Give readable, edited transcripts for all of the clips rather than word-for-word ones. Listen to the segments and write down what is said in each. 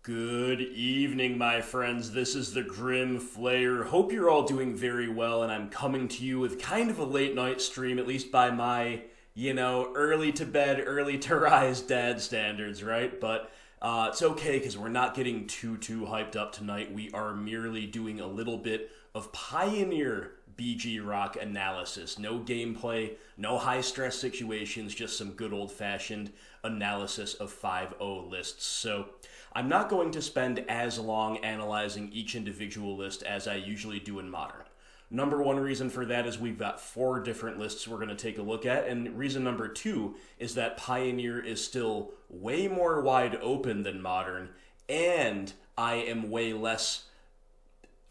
Good evening, my friends. This is the Grim Flayer. Hope you're all doing very well, and I'm coming to you with kind of a late night stream, at least by my, early to bed, early to rise dad standards, right? But it's okay because we're not getting too hyped up tonight. We are merely doing a little bit of Pioneer BG Rock analysis. No gameplay, no high stress situations, just some good old fashioned analysis of 5-0 lists. So I'm not going to spend as long analyzing each individual list as I usually do in Modern. Number one reason for that is we've got 4 different lists we're going to take a look at, and reason number 2 is that Pioneer is still way more wide open than Modern, and I am way less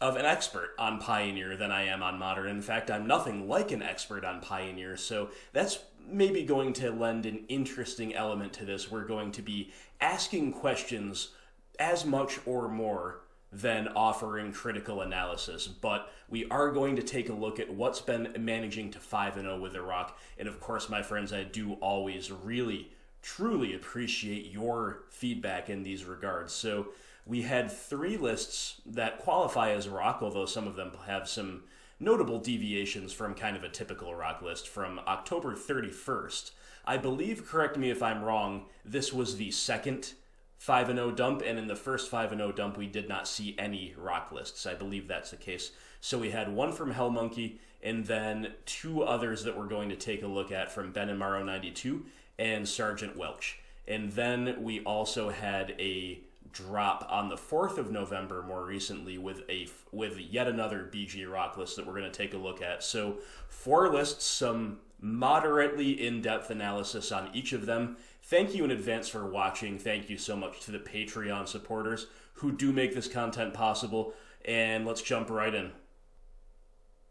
of an expert on Pioneer than I am on Modern. In fact, I'm nothing like an expert on Pioneer, so that's maybe going to lend an interesting element to this. We're going to be asking questions as much or more than offering critical analysis, but we are going to take a look at what's been managing to 5-0 with the Rock. And of course, my friends, I do always really, truly appreciate your feedback in these regards. So we had 3 lists that qualify as Rock, although some of them have some notable deviations from kind of a typical Rock list from October 31st. I believe, correct me if I'm wrong, this was the second 5-0 dump, and in the first 5-0 dump we did not see any Rock lists. I believe that's the case. So we had one from Hellmonkey, and then 2 others that we're going to take a look at from Ben and Morrow 92 and Sergeant Welch. And then we also had a drop on the 4th of November more recently with yet another BG Rock list that we're going to take a look at. So 4 lists, some moderately in-depth analysis on each of them. Thank you in advance for watching. Thank you so much to the Patreon supporters who do make this content possible. And let's jump right in.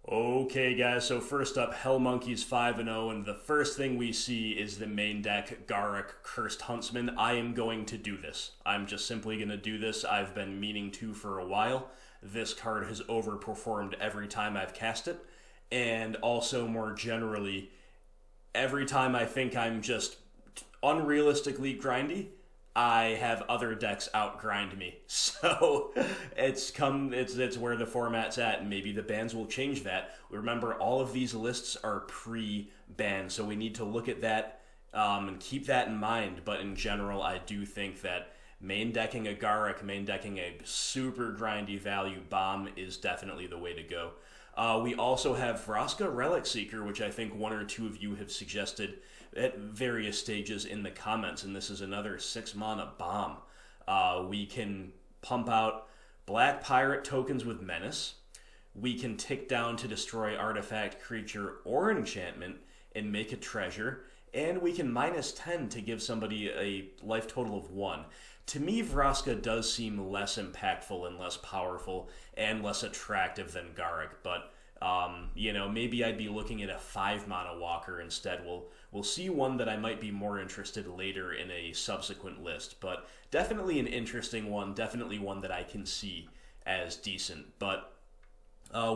Okay, guys, so first up, Hellmonkey's 5-0, and the first thing we see is the main deck, Garruk, Cursed Huntsman. I am going to do this. I'm just simply going to do this. I've been meaning to for a while. This card has overperformed every time I've cast it, and also more generally, every time I think I'm just unrealistically grindy, I have other decks outgrind me. So it's where the format's at, and maybe the bans will change that. Remember, all of these lists are pre-ban, so we need to look at that and keep that in mind. But in general, I do think that main decking a Garruk, main decking a super grindy value bomb is definitely the way to go. We also have Vraska Relic Seeker, which I think 1 or 2 of you have suggested at various stages in the comments, and this is another 6 mana bomb. We can pump out Black Pirate tokens with Menace. We can tick down to destroy artifact, creature, or enchantment and make a treasure. And we can -10 to give somebody a life total of 1. To me, Vraska does seem less impactful and less powerful and less attractive than Garruk, but maybe I'd be looking at a 5 mana walker instead. We'll see one that I might be more interested later in a subsequent list, but definitely an interesting one, definitely one that I can see as decent. But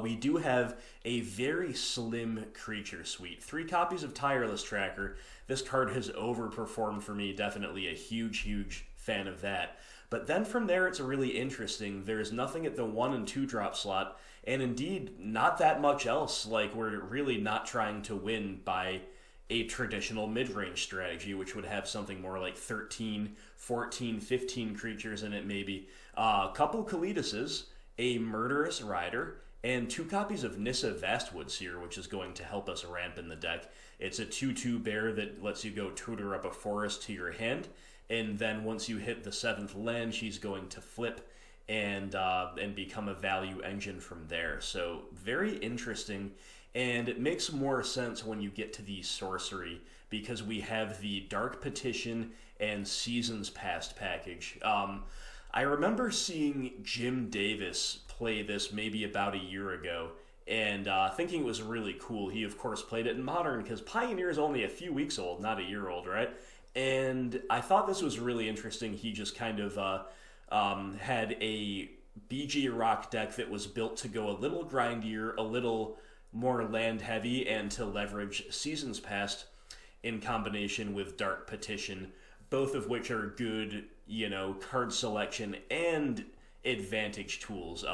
we do have a very slim creature suite. 3 copies of Tireless Tracker. This card has overperformed for me, definitely a huge fan of that. But then from there, it's really interesting. There's nothing at the 1 and 2 drop slot, and indeed, not that much else. Like, we're really not trying to win by a traditional mid-range strategy, which would have something more like 13, 14, 15 creatures in it maybe. A couple Kalidases, a Murderous Rider, and 2 copies of Nissa Vastwood Seer, which is going to help us ramp in the deck. It's a 2/2 bear that lets you go tutor up a forest to your hand, and then once you hit the 7th land, she's going to flip and become a value engine from there. So very interesting, and it makes more sense when you get to the sorcery, because we have the Dark Petition and Seasons Past package. I remember seeing Jim Davis play this maybe about a year ago, and thinking it was really cool. He, of course, played it in Modern, because Pioneer is only a few weeks old, not a year old, right? And I thought this was really interesting. He just kind of had a BG Rock deck that was built to go a little grindier, a little more land heavy, and to leverage Seasons Past in combination with Dark Petition. both of which are good, card selection and advantage tools.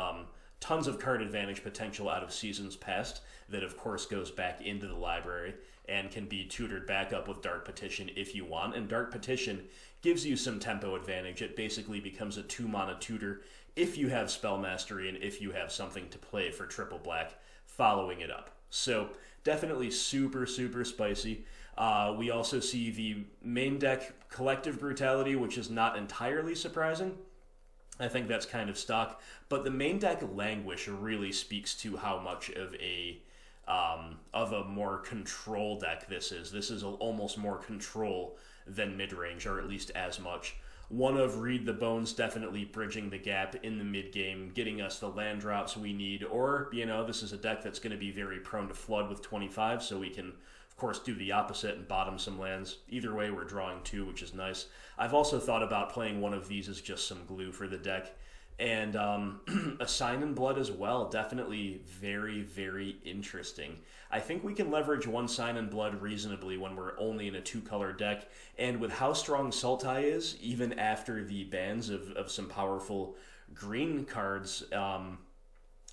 Tons of card advantage potential out of Seasons Past that, of course, goes back into the library and can be tutored back up with Dark Petition if you want. And Dark Petition gives you some tempo advantage. It basically becomes a 2-mana tutor if you have Spell Mastery and if you have something to play for triple black following it up. So definitely super, super spicy. We also see the main deck Collective Brutality, which is not entirely surprising. I think that's kind of stock, but the main deck Languish really speaks to how much of a more control deck this is. This is almost more control than mid-range, or at least as much. One of Read the Bones definitely bridging the gap in the mid-game, getting us the land drops we need, or, this is a deck that's going to be very prone to flood with 25, so we can, of course, do the opposite and bottom some lands. Either way, we're drawing 2, which is nice. I've also thought about playing one of these as just some glue for the deck. And a Sign in Blood as well, definitely very, very interesting. I think we can leverage one Sign in Blood reasonably when we're only in a 2-color deck. And with how strong Sultai is, even after the bans of some powerful green cards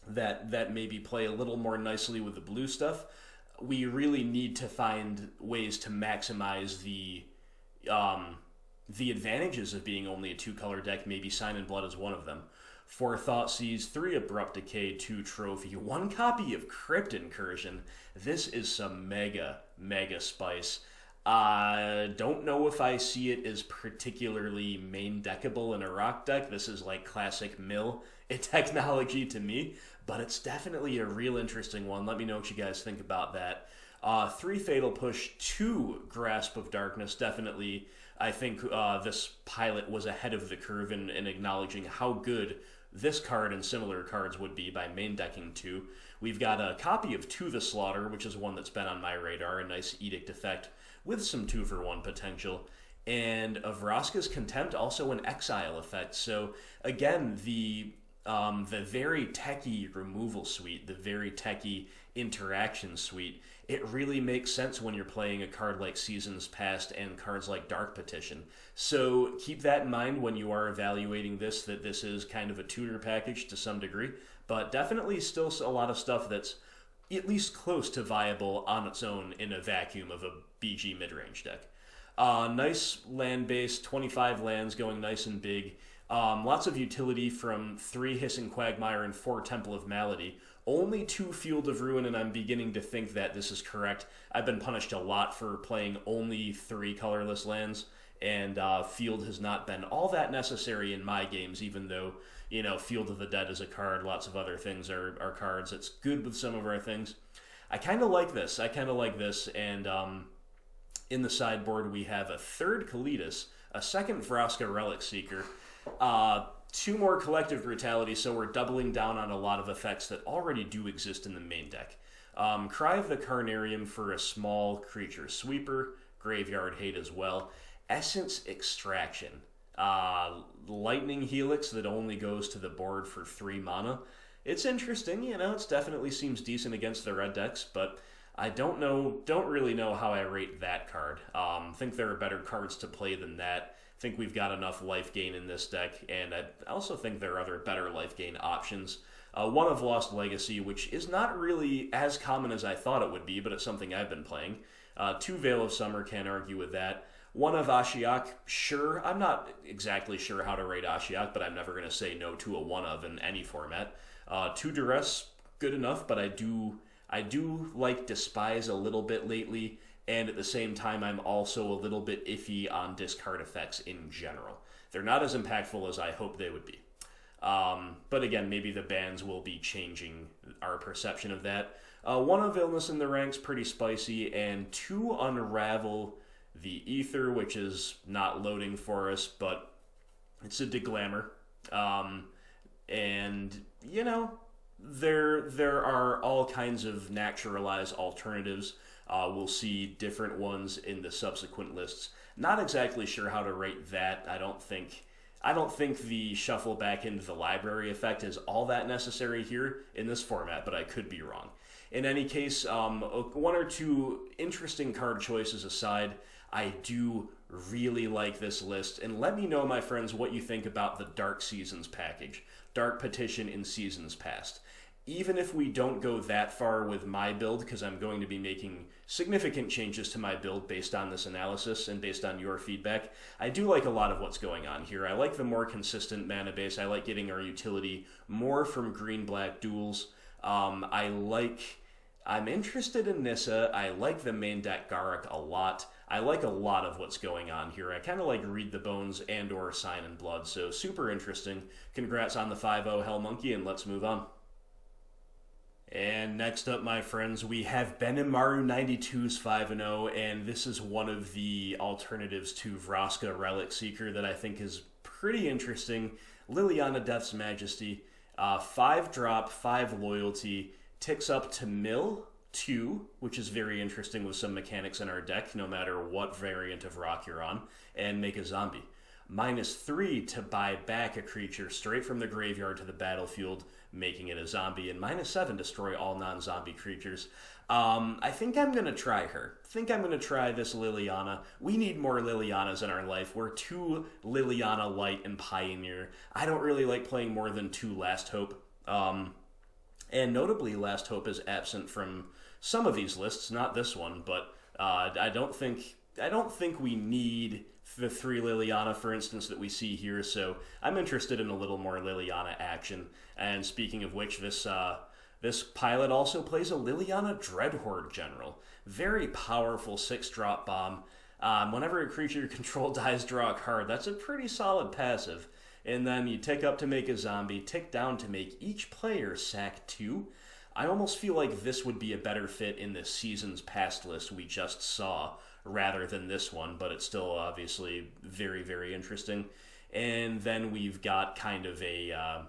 that maybe play a little more nicely with the blue stuff, we really need to find ways to maximize the advantages of being only a 2-color deck. Maybe Sign in Blood is one of them. 4 Thoughtseize, 3 Abrupt Decay, 2 Trophy, 1 copy of Crypt Incursion. This is some mega, mega spice. Don't know if I see it as particularly main deckable in a rock deck. This is like classic mill technology to me, but it's definitely a real interesting one. Let me know what you guys think about that. 3 Fatal Push, 2 Grasp of Darkness. Definitely, I think this pilot was ahead of the curve in acknowledging how good this card and similar cards would be by main decking 2. We've got a copy of To the Slaughter, which is one that's been on my radar, a nice Edict effect with some 2-for-1 potential. And of Vraska's Contempt, also an exile effect. So again, the very techie removal suite, the very techie interaction suite, it really makes sense when you're playing a card like Seasons Past and cards like Dark Petition. So keep that in mind when you are evaluating this, that this is kind of a tutor package to some degree, but definitely still a lot of stuff that's at least close to viable on its own in a vacuum of a BG mid-range deck. Nice land base, 25 lands going nice and big. Lots of utility from 3 Hissing Quagmire and 4 Temple of Malady. Only 2 Field of Ruin, and I'm beginning to think that this is correct. I've been punished a lot for playing only 3 colorless lands, and Field has not been all that necessary in my games, even though, Field of the Dead is a card, lots of other things are cards. It's good with some of our things. I kind of like this, and in the sideboard we have a 3rd Kalitas, a 2nd Vraska Relic Seeker, 2 more Collective Brutality, so we're doubling down on a lot of effects that already do exist in the main deck. Cry of the Carnarium for a small creature sweeper, Graveyard Hate as well. Essence Extraction, Lightning Helix that only goes to the board for 3 mana. It's interesting, it definitely seems decent against the red decks, but I don't really know how I rate that card. Think there are better cards to play than that. Think we've got enough life gain in this deck, and I also think there are other better life gain options. 1 of Lost Legacy, which is not really as common as I thought it would be, but it's something I've been playing. 2 Veil of Summer, can't argue with that. 1 of Ashiok, sure. I'm not exactly sure how to rate Ashiok, but I'm never going to say no to a 1 of in any format. 2 Duress, good enough, but I do like Despise a little bit lately. And at the same time, I'm also a little bit iffy on discard effects in general. They're not as impactful as I hope they would be. But again, maybe the bans will be changing our perception of that. 1 of Illness in the Ranks, pretty spicy, and 2 Unravel the Ether, which is not loading for us, but it's a deglamor. And, there are all kinds of naturalized alternatives. We'll see different ones in the subsequent lists. Not exactly sure how to rate that. I don't think the shuffle back into the library effect is all that necessary here in this format, but I could be wrong. In any case, 1 or 2 interesting card choices aside, I do Really like this list, and let me know, my friends, what you think about the Dark Seasons package. Dark Petition in Seasons Past. Even if we don't go that far with my build, because I'm going to be making significant changes to my build based on this analysis and based on your feedback, I do like a lot of what's going on here. I like the more consistent mana base. I like getting our utility more from green-black duels. I'm interested in Nissa. I like the main deck Garruk a lot. I like a lot of what's going on here. I kind of like Read the Bones and or Sign in Blood, so super interesting. Congrats on the 5-0 Hell Monkey, and let's move on. And next up, my friends, we have Benimaru92's 5-0, and this is one of the alternatives to Vraska Relic Seeker that I think is pretty interesting. Liliana Death's Majesty, 5 drop, 5 loyalty, ticks up to mill 2, which is very interesting with some mechanics in our deck, no matter what variant of rock you're on, and make a zombie. -3 to buy back a creature straight from the graveyard to the battlefield, making it a zombie, and -7 destroy all non-zombie creatures. I think I'm going to try her. I think I'm going to try this Liliana. We need more Lilianas in our life. We're 2 Liliana Light and Pioneer. I don't really like playing more than 2 Last Hope. And notably, Last Hope is absent from some of these lists, not this one, but I don't think we need the 3 Liliana, for instance, that we see here, so I'm interested in a little more Liliana action. And speaking of which, this pilot also plays a Liliana Dreadhorde General. Very powerful 6-drop bomb. Whenever a creature you control dies, draw a card. That's a pretty solid passive. And then you tick up to make a zombie, tick down to make each player sack 2. I almost feel like this would be a better fit in the Seasons Past list we just saw, rather than this one, but it's still obviously very, very interesting. And then we've got kind of a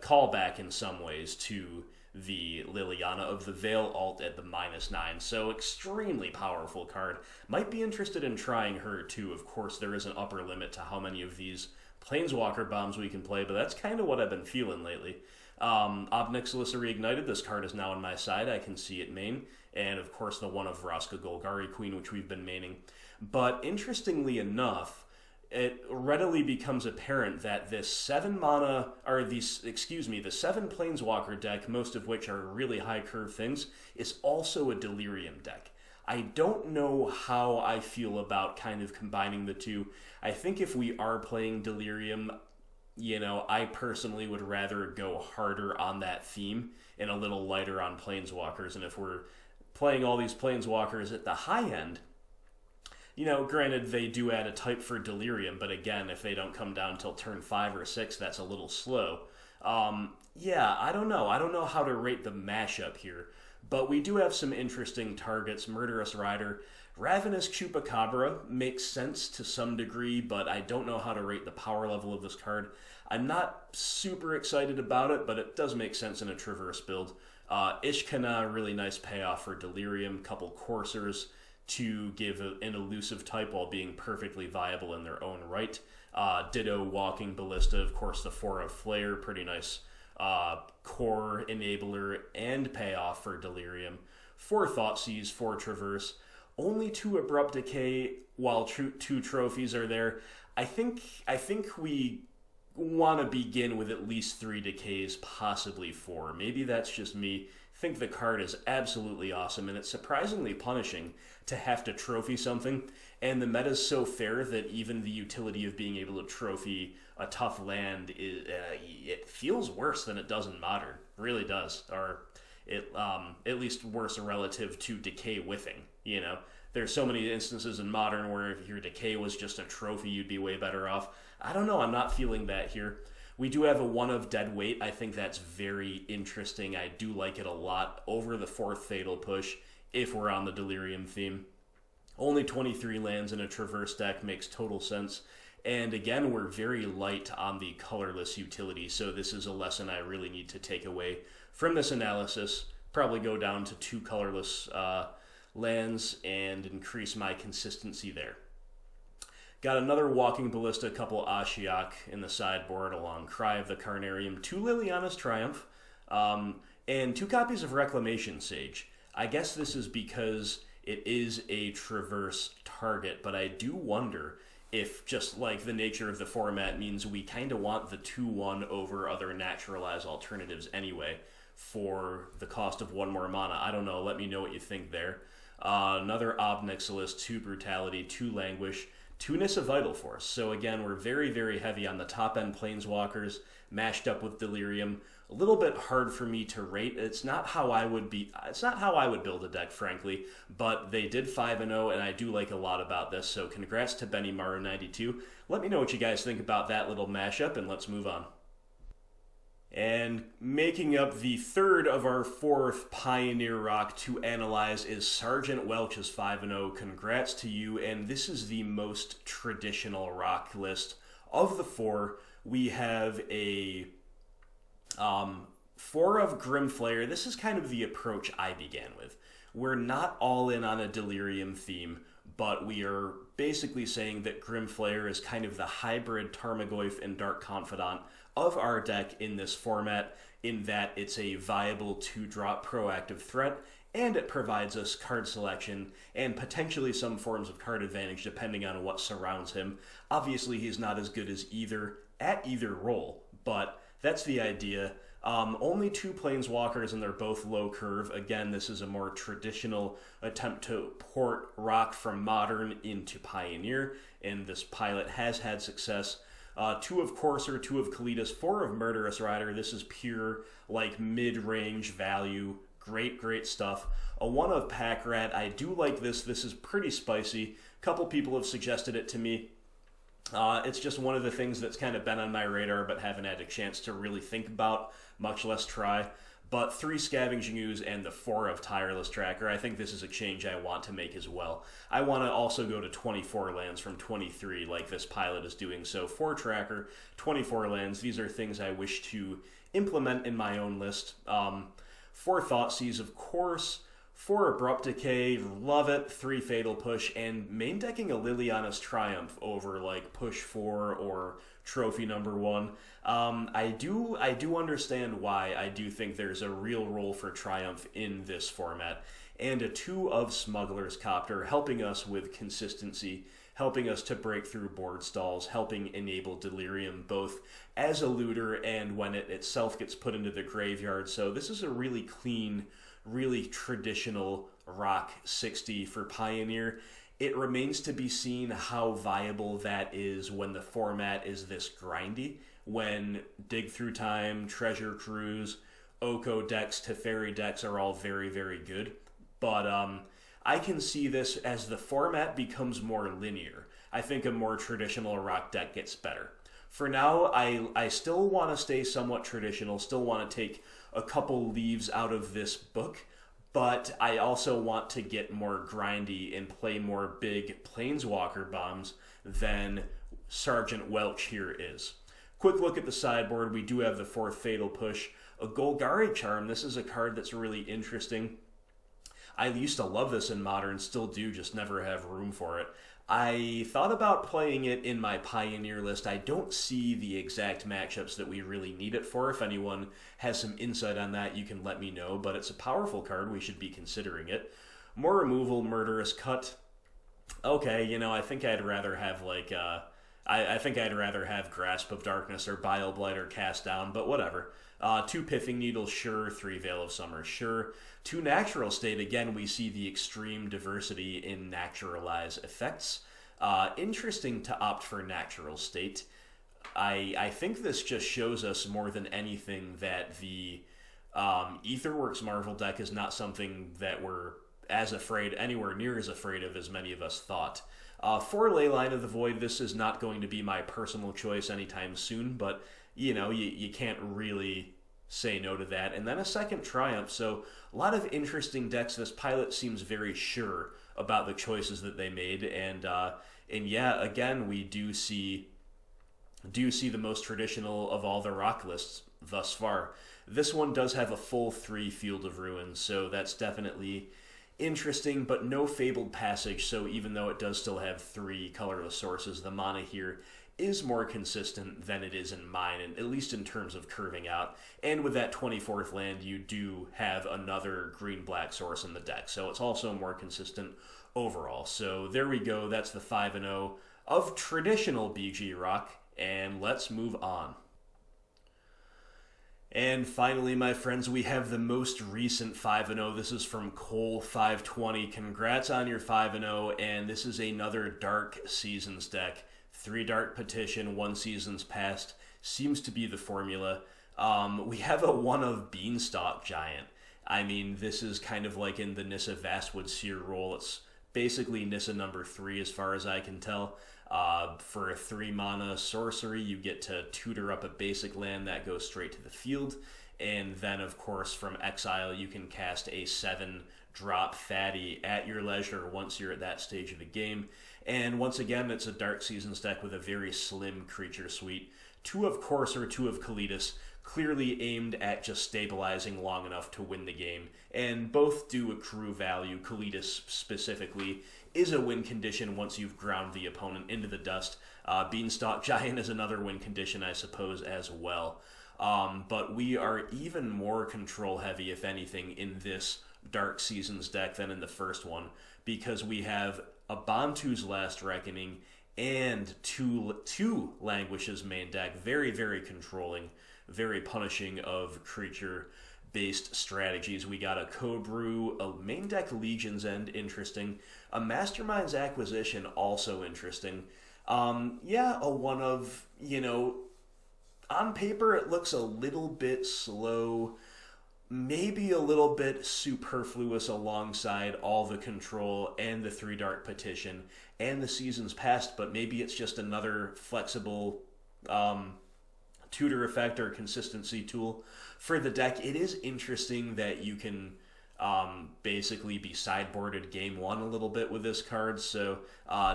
callback in some ways to the Liliana of the Veil alt at the -9, so extremely powerful card. Might be interested in trying her too. Of course, there is an upper limit to how many of these Planeswalker bombs we can play, but that's kind of what I've been feeling lately. Ob Nixilis Reignited, this card is now on my side. I can see it main. And of course the one of Vraska Golgari Queen, which we've been maining. But interestingly enough, it readily becomes apparent that this 7 the 7 Planeswalker deck, most of which are really high curve things, is also a Delirium deck. I don't know how I feel about kind of combining the two. I think if we are playing Delirium, I personally would rather go harder on that theme and a little lighter on Planeswalkers. And if we're playing all these Planeswalkers at the high end, granted they do add a type for Delirium, but again, if they don't come down until turn 5 or 6, that's a little slow. I don't know. I don't know how to rate the mashup here. But we do have some interesting targets. Murderous Rider. Ravenous Chupacabra makes sense to some degree, but I don't know how to rate the power level of this card. I'm not super excited about it, but it does make sense in a Traverse build. Ishkana, really nice payoff for Delirium. Couple Coursers to give an elusive type while being perfectly viable in their own right. Ditto Walking Ballista, of course, the 4 of Flare, pretty nice core enabler and payoff for Delirium. 4 Thoughtseize, 4 Traverse. Only 2 Abrupt Decay, while 2 trophies are there. I think we want to begin with at least 3 Decays, possibly 4. Maybe that's just me. I think the card is absolutely awesome, and it's surprisingly punishing to have to trophy something. And the meta's so fair that even the utility of being able to trophy a tough land, it feels worse than it does in Modern. It really does. Or it at least worse relative to Decay Whiffing. There's so many instances in Modern where if your Decay was just a trophy, you'd be way better off. I don't know. I'm not feeling that here. We do have a 1 of Dead Weight. I think that's very interesting. I do like it a lot over the 4th Fatal Push if we're on the Delirium theme. Only 23 lands in a Traverse deck makes total sense. And again, we're very light on the colorless utility, so this is a lesson I really need to take away from this analysis. Probably go down to 2 colorless lands and increase my consistency there. Got another Walking Ballista, a couple Ashiok in the sideboard along Cry of the Carnarium, 2 Liliana's Triumph, and 2 copies of Reclamation Sage. I guess this is because it is a traverse target, but I do wonder if just like the nature of the format means we kind of want the 2-1 over other naturalize alternatives anyway for the cost of 1 more mana. I don't know, let me know what you think there. Another Obnixilis, 2 Brutality, 2 Languish, 2 Nissa Vital Force. So again, we're very, very heavy on the top end Planeswalkers, mashed up with Delirium. A little bit hard for me to rate. It's not how I would build a deck, frankly, but they did 5-0, and I do like a lot about this. So congrats to Benny Maru 92. Let me know what you guys think about that little mashup, and let's move on. And making up the third of our 4th Pioneer Rock to analyze is Sergeant Welch's 5-0. Congrats to you, and this is the most traditional rock list. Of the 4, we have a 4 of Grimflayer. This is kind of the approach I began with. We're not all in on a Delirium theme, but we are basically saying that Grimflayer is kind of the hybrid Tarmogoyf and Dark Confidant of our deck in this format, in that it's a viable 2-drop proactive threat, and it provides us card selection and potentially some forms of card advantage depending on what surrounds him. Obviously, he's not as good as either at either role, but that's the idea. Only 2 Planeswalkers, and they're both low curve. Again, this is a more traditional attempt to port Rock from Modern into Pioneer, and this pilot has had success. 2 of Courser, 2 of Kalitas, 4 of Murderous Rider. This is pure, like, mid-range value. Great, great stuff. A 1 of Pack Rat. I do like this. This is pretty spicy. A couple people have suggested it to me. It's just one of the things that's kind of been on my radar but haven't had a chance to really think about, much less try. But 3 Scavenging Ooze and the 4 of Tireless Tracker, I think this is a change I want to make as well. I want to also go to 24 lands from 23 like this pilot is doing. So 4 Tracker, 24 lands, these are things I wish to implement in my own list. 4 Thoughtseize, of course. 4 Abrupt Decay, love it. 3 Fatal Push, and main decking a Liliana's Triumph over like Push 4 or Trophy number 1. I do understand why. I do think there's a real role for Triumph in this format. And a 2 of Smuggler's Copter, helping us with consistency, helping us to break through board stalls, helping enable Delirium both as a looter and when it itself gets put into the graveyard. So this is a really clean, really traditional Rock 60 for Pioneer. It remains to be seen how viable that is when the format is this grindy, when Dig Through Time, Treasure Cruise, Oko decks, Teferi decks are all very, very good. But I can see this as the format becomes more linear. I think a more traditional Rock deck gets better. For now, I still want to stay somewhat traditional, still want to take a couple leaves out of this book, but I also want to get more grindy and play more big Planeswalker bombs than Sergeant Welch here is. Quick look at the sideboard. We do have the 4th Fatal Push. A Golgari Charm. This is a card that's really interesting. I used to love this in Modern, still do, just never have room for it. I thought about playing it in my Pioneer list. I don't see the exact matchups that we really need it for. If anyone has some insight on that, you can let me know. But it's a powerful card. We should be considering it. More removal, Murderous Cut. Okay, I think I'd rather have I think I'd rather have Grasp of Darkness or Bile Blight or Cast Down, but whatever. 2 Pithing Needles, sure. 3 Veil of Summer, sure. 2 Natural State, again, we see the extreme diversity in Naturalize effects. Interesting to opt for Natural State. I think this just shows us more than anything that the Aetherworks Marvel deck is not something that we're anywhere near as afraid of as many of us thought. For Leyline of the Void, this is not going to be my personal choice anytime soon, but you can't really say no to that. And then a 2nd Triumph, so a lot of interesting decks. This pilot seems very sure about the choices that they made, and yeah, again, we do see the most traditional of all the Rock lists thus far. This one does have a full 3 Field of Ruins, so that's definitely interesting, but no Fabled Passage, so even though it does still have 3 colorless sources, the mana here is more consistent than it is in mine, and at least in terms of curving out. And with that 24th land, you do have another green-black source in the deck, so it's also more consistent overall. So there we go. That's the 5-0 of traditional BG Rock, and let's move on. And finally, my friends, we have the most recent 5-0. This is from Cole520. Congrats on your 5-0, and this is another Dark Seasons deck. 3 Dark Petition, 1 Seasons Past seems to be the formula. We have a 1 of Beanstalk Giant. I mean, this is kind of like in the Nissa Vastwood Seer role. It's basically Nissa number 3 as far as I can tell. For a 3 mana sorcery, you get to tutor up a basic land that goes straight to the field. And then, of course, from exile, you can cast a 7-drop fatty at your leisure once you're at that stage of the game. And once again, it's a Dark Seasons deck with a very slim creature suite. 2 of Courser, 2 of Kalitas, clearly aimed at just stabilizing long enough to win the game. And both do accrue value. Kalitas specifically is a win condition once you've ground the opponent into the dust. Beanstalk Giant is another win condition, I suppose, as well. But we are even more control heavy, if anything, in this Dark Seasons deck than in the first one, because we have a Bantu's Last Reckoning and two Languish's main deck. Very, very controlling, very punishing of creature-based strategies. We got a Code Brew, a main deck Legion's End, interesting. A Mastermind's Acquisition, also interesting. A 1 of, on paper it looks a little bit slow, maybe a little bit superfluous alongside all the control and the 3 Dark Petition and the Seasons Past, but maybe it's just another flexible tutor effect or consistency tool for the deck. It is interesting that you can basically be sideboarded game 1 a little bit with this card, so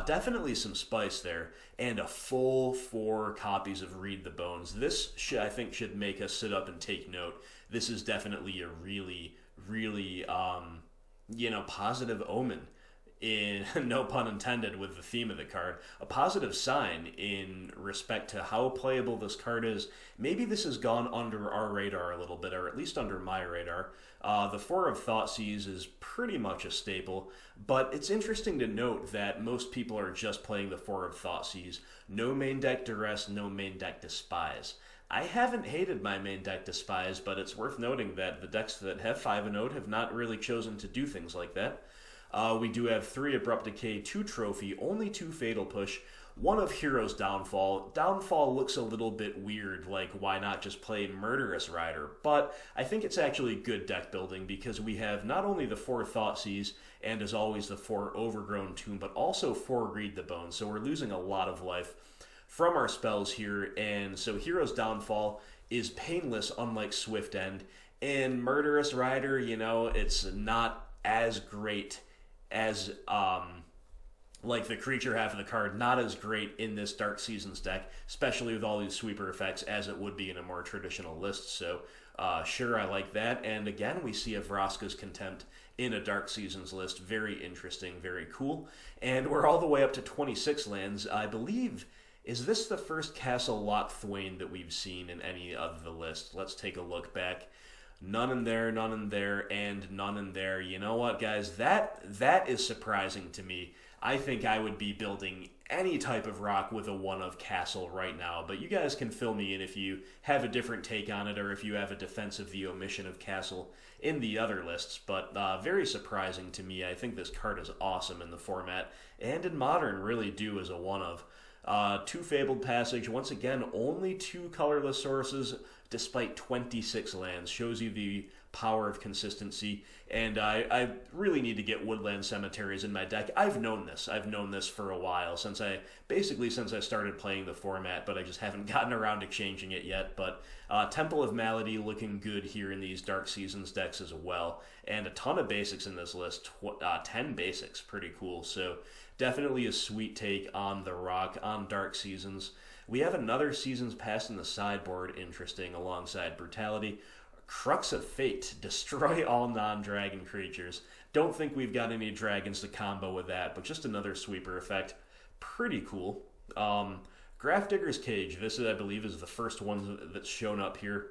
definitely some spice there, and a full 4 copies of Read the Bones. This, I think, should make us sit up and take note. This is definitely a really, really, positive omen, in no pun intended with the theme of the card, a positive sign in respect to how playable this card is. Maybe this has gone under our radar a little bit, or at least under my radar. The 4 of Thoughtseize is pretty much a staple, but it's interesting to note that most people are just playing the 4 of Thoughtseize. No main deck Duress, no main deck Despise. I haven't hated my main deck Despise, but it's worth noting that the decks that have 5-0 have not really chosen to do things like that. We do have 3 Abrupt Decay, 2 Trophy, only 2 Fatal Push, 1 of Hero's Downfall. Downfall looks a little bit weird, like why not just play Murderous Rider? But I think it's actually good deck building because we have not only the 4 Thoughtseize and as always the 4 Overgrown Tomb, but also 4 Read the Bones, so we're losing a lot of life from our spells here, and so Hero's Downfall is painless unlike Swift End, and Murderous Rider, it's not as great as like the creature half of the card, not as great in this Dark Seasons deck, especially with all these sweeper effects, as it would be in a more traditional list. So sure, I like that. And again, we see a Vraska's Contempt in a Dark Seasons list. Very interesting, very cool. And we're all the way up to 26 lands. I believe, is this the first Castle Loch Thwain that we've seen in any of the list? Let's take a look back. None in there, and none in there. You know what, guys? That is surprising to me. I think I would be building any type of rock with a 1 of Castle right now, but you guys can fill me in if you have a different take on it or if you have a defense of the omission of Castle in the other lists. But very surprising to me. I think this card is awesome in the format, and in Modern really do as a 1 of. 2 Fabled Passage, once again, only 2 colorless sources despite 26 lands. Shows you the power of consistency, and I really need to get Woodland Cemeteries in my deck. I've known this for a while, since I started playing the format, but I just haven't gotten around to changing it yet. But Temple of Malady looking good here in these Dark Seasons decks as well, and a ton of basics in this list, 10 basics, pretty cool. So definitely a sweet take on the rock on Dark Seasons. We have another Seasons Past in the sideboard, interesting, alongside Brutality. Crux of Fate, destroy all non-dragon creatures. Don't think we've got any dragons to combo with that, but just another sweeper effect. Pretty cool. Grafdigger's Cage. This, I believe, is the first one that's shown up here.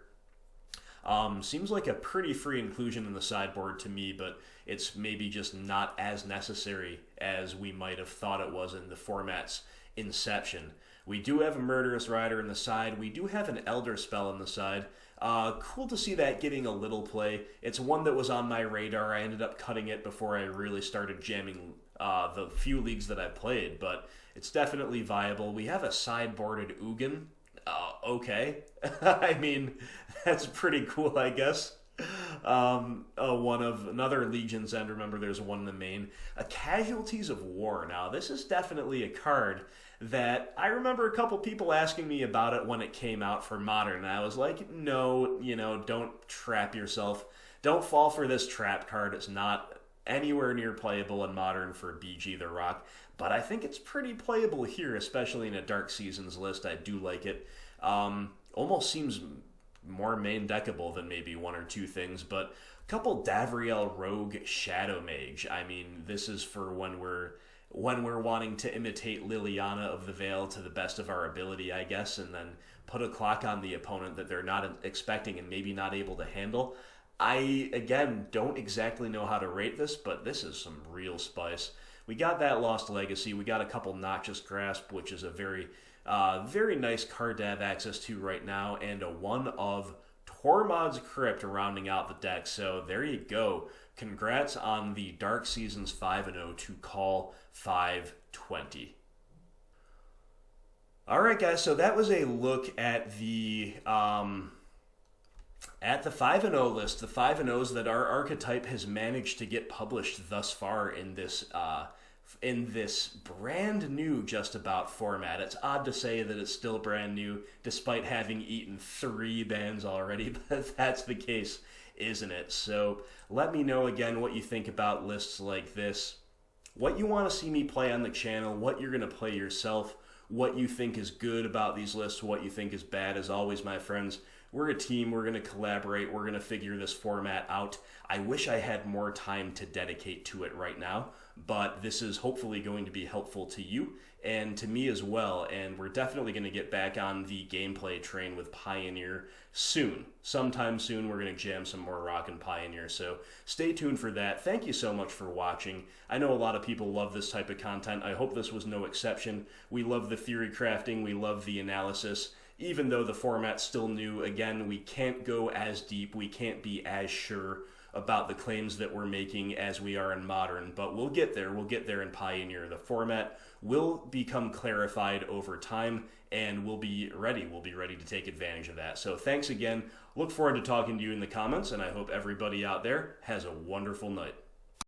Seems like a pretty free inclusion in the sideboard to me, but it's maybe just not as necessary as we might have thought it was in the format's inception. We do have a Murderous Rider in the side. We do have an Elder Spell in the side. Cool to see that getting a little play. It's one that was on my radar. I ended up cutting it before I really started jamming the few leagues that I played, but it's definitely viable. We have a sideboarded Ugin. Okay. I mean, that's pretty cool, I guess. One of another Legion's End. Remember, there's one in the main. A Casualties of War. Now, this is definitely a card that I remember a couple people asking me about it when it came out for Modern. And I was like, no, don't trap yourself. Don't fall for this trap card. It's not anywhere near playable in Modern for BG the Rock. But I think it's pretty playable here, especially in a Dark Seasons list. I do like it. Almost seems more main deckable than maybe one or two things, but a couple Davriel Rogue Shadow Mage. I mean, this is for when we're wanting to imitate Liliana of the Veil to the best of our ability, I guess, and then put a clock on the opponent that they're not expecting and maybe not able to handle. I, again, don't exactly know how to rate this, but this is some real spice. We got that Lost Legacy. We got a couple Noxious Grasp, which is a very nice card to have access to right now, and a one of Tormod's Crypt rounding out the deck. So there you go. Congrats on the Dark Seasons 5-0 to call 520. Alright guys, so that was a look at the 5-0 list, the 5-0s that our archetype has managed to get published thus far in this brand new just about format. It's odd to say that it's still brand new despite having eaten 3 bans already, but that's the case, isn't it? So let me know again what you think about lists like this, what you want to see me play on the channel, what you're going to play yourself, what you think is good about these lists, what you think is bad. As always, my friends, we're a team. We're going to collaborate. We're going to figure this format out. I wish I had more time to dedicate to it right now, but this is hopefully going to be helpful to you and to me as well, and we're definitely going to get back on the gameplay train with Pioneer soon. Sometime soon, we're going to jam some more Rockin' Pioneer, so stay tuned for that. Thank you so much for watching. I know a lot of people love this type of content. I hope this was no exception. We love the theory crafting. We love the analysis. Even though the format's still new, again, we can't go as deep. We can't be as sure about the claims that we're making as we are in Modern, but we'll get there. We'll get there in Pioneer. The format will become clarified over time, and we'll be ready. We'll be ready to take advantage of that. So thanks again. Look forward to talking to you in the comments, and I hope everybody out there has a wonderful night.